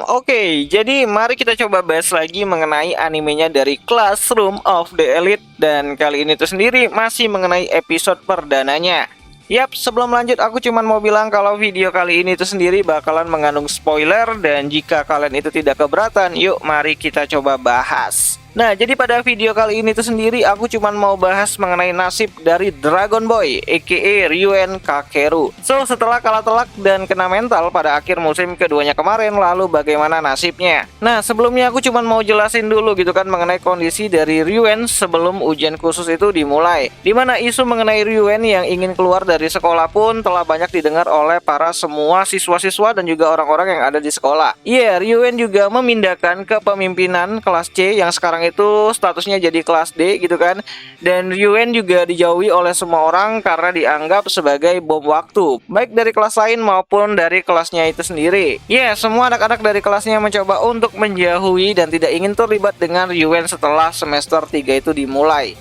Oke, jadi mari kita coba bahas lagi mengenai animenya dari Classroom of the Elite. Dan kali ini tuh sendiri masih mengenai episode perdananya. Yap, sebelum lanjut aku cuman mau bilang kalau video kali ini tuh sendiri bakalan mengandung spoiler. Dan jika kalian itu tidak keberatan, yuk mari kita coba bahas. Nah, jadi pada video kali ini tuh sendiri aku cuman mau bahas mengenai nasib dari Dragon Boy aka Ryuen Kakeru. So, setelah kalah telak dan kena mental pada akhir musim keduanya kemarin, lalu bagaimana nasibnya? Nah, sebelumnya aku cuman mau jelasin dulu gitu kan mengenai kondisi dari Ryuen sebelum ujian khusus itu dimulai. Dimana isu mengenai Ryuen yang ingin keluar dari sekolah pun telah banyak didengar oleh para semua siswa-siswa dan juga orang-orang yang ada di sekolah. Iya, Ryuen juga memindahkan kepemimpinan kelas C yang sekarang itu statusnya jadi kelas D gitu kan. Dan Ryuen juga dijauhi oleh semua orang karena dianggap sebagai bom waktu, baik dari kelas lain maupun dari kelasnya itu sendiri. Ya, semua anak-anak dari kelasnya mencoba untuk menjauhi dan tidak ingin terlibat dengan Ryuen setelah semester 3 itu dimulai.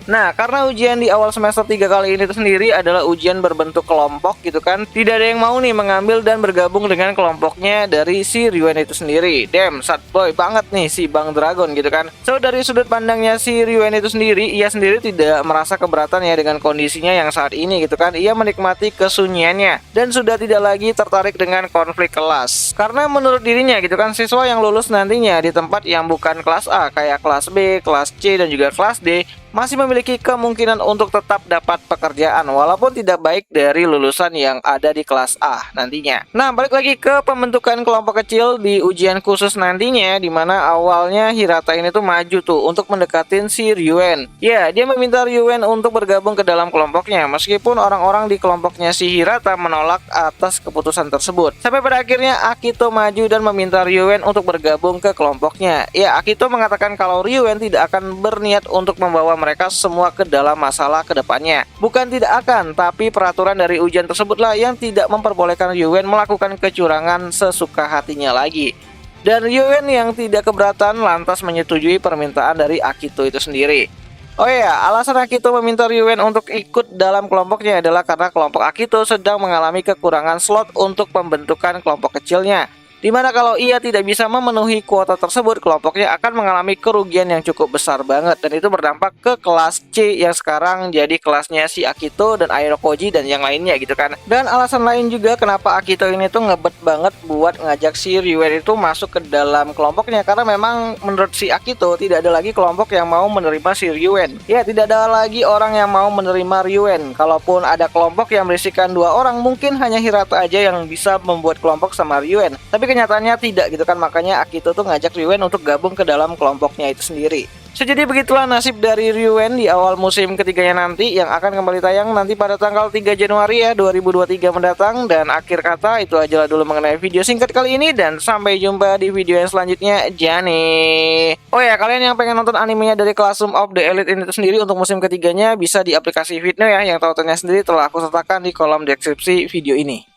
Nah, karena ujian di awal semester 3 kali ini itu sendiri adalah ujian berbentuk kelompok gitu kan. Tidak ada yang mau nih mengambil dan bergabung dengan kelompoknya dari si Ryuen itu sendiri. Damn, sad boy banget nih si Bang Dragon gitu kan. So, dari sudut pandangnya si Ryuen itu sendiri, ia sendiri tidak merasa keberatan ya dengan kondisinya yang saat ini gitu kan. Ia menikmati kesunyiannya dan sudah tidak lagi tertarik dengan konflik kelas. Karena menurut dirinya gitu kan, siswa yang lulus nantinya di tempat yang bukan kelas A kayak kelas B, kelas C dan juga kelas D masih memiliki kemungkinan untuk tetap dapat pekerjaan walaupun tidak baik dari lulusan yang ada di kelas A nantinya. Nah, balik lagi ke pembentukan kelompok kecil di ujian khusus nantinya, dimana awalnya Hirata ini tuh maju tuh untuk mendekatin si Ryuen. Ya, dia meminta Ryuen untuk bergabung ke dalam kelompoknya meskipun orang-orang di kelompoknya si Hirata menolak atas keputusan tersebut. Sampai pada akhirnya Akito maju dan meminta Ryuen untuk bergabung ke kelompoknya. Ya, Akito mengatakan kalau Ryuen tidak akan berniat untuk membawa mereka semua ke dalam masalah kedepannya. Bukan tidak akan, tapi peraturan dari ujian tersebutlah yang tidak memperbolehkan Ryuen melakukan kecurangan sesuka hatinya lagi. Dan Ryuen yang tidak keberatan lantas menyetujui permintaan dari Akito itu sendiri. Oh iya, alasan Akito meminta Ryuen untuk ikut dalam kelompoknya adalah karena kelompok Akito sedang mengalami kekurangan slot untuk pembentukan kelompok kecilnya. Dimana kalau ia tidak bisa memenuhi kuota tersebut, kelompoknya akan mengalami kerugian yang cukup besar banget. Dan itu berdampak ke kelas C yang sekarang jadi kelasnya si Akito dan Airokoji dan yang lainnya gitu kan. Dan alasan lain juga kenapa Akito ini tuh ngebet banget buat ngajak si Ryuen itu masuk ke dalam kelompoknya. Karena memang menurut si Akito tidak ada lagi kelompok yang mau menerima si Ryuen. Ya, tidak ada lagi orang yang mau menerima Ryuen. Kalaupun ada kelompok yang berisikan 2 orang, mungkin hanya Hirata aja yang bisa membuat kelompok sama Ryuen. Tapi kenyataannya tidak gitu kan, makanya Akito tuh ngajak Ryuen untuk gabung ke dalam kelompoknya itu sendiri. So, jadi begitulah nasib dari Ryuen di awal musim ketiganya nanti yang akan kembali tayang nanti pada tanggal 3 Januari ya 2023 mendatang. Dan akhir kata itu aja dulu mengenai video singkat kali ini dan sampai jumpa di video yang selanjutnya. Jani. Oh ya, kalian yang pengen nonton animenya dari Classroom of the Elite ini sendiri untuk musim ketiganya bisa di aplikasi Vidno ya, yang tautannya sendiri telah aku sertakan di kolom deskripsi video ini.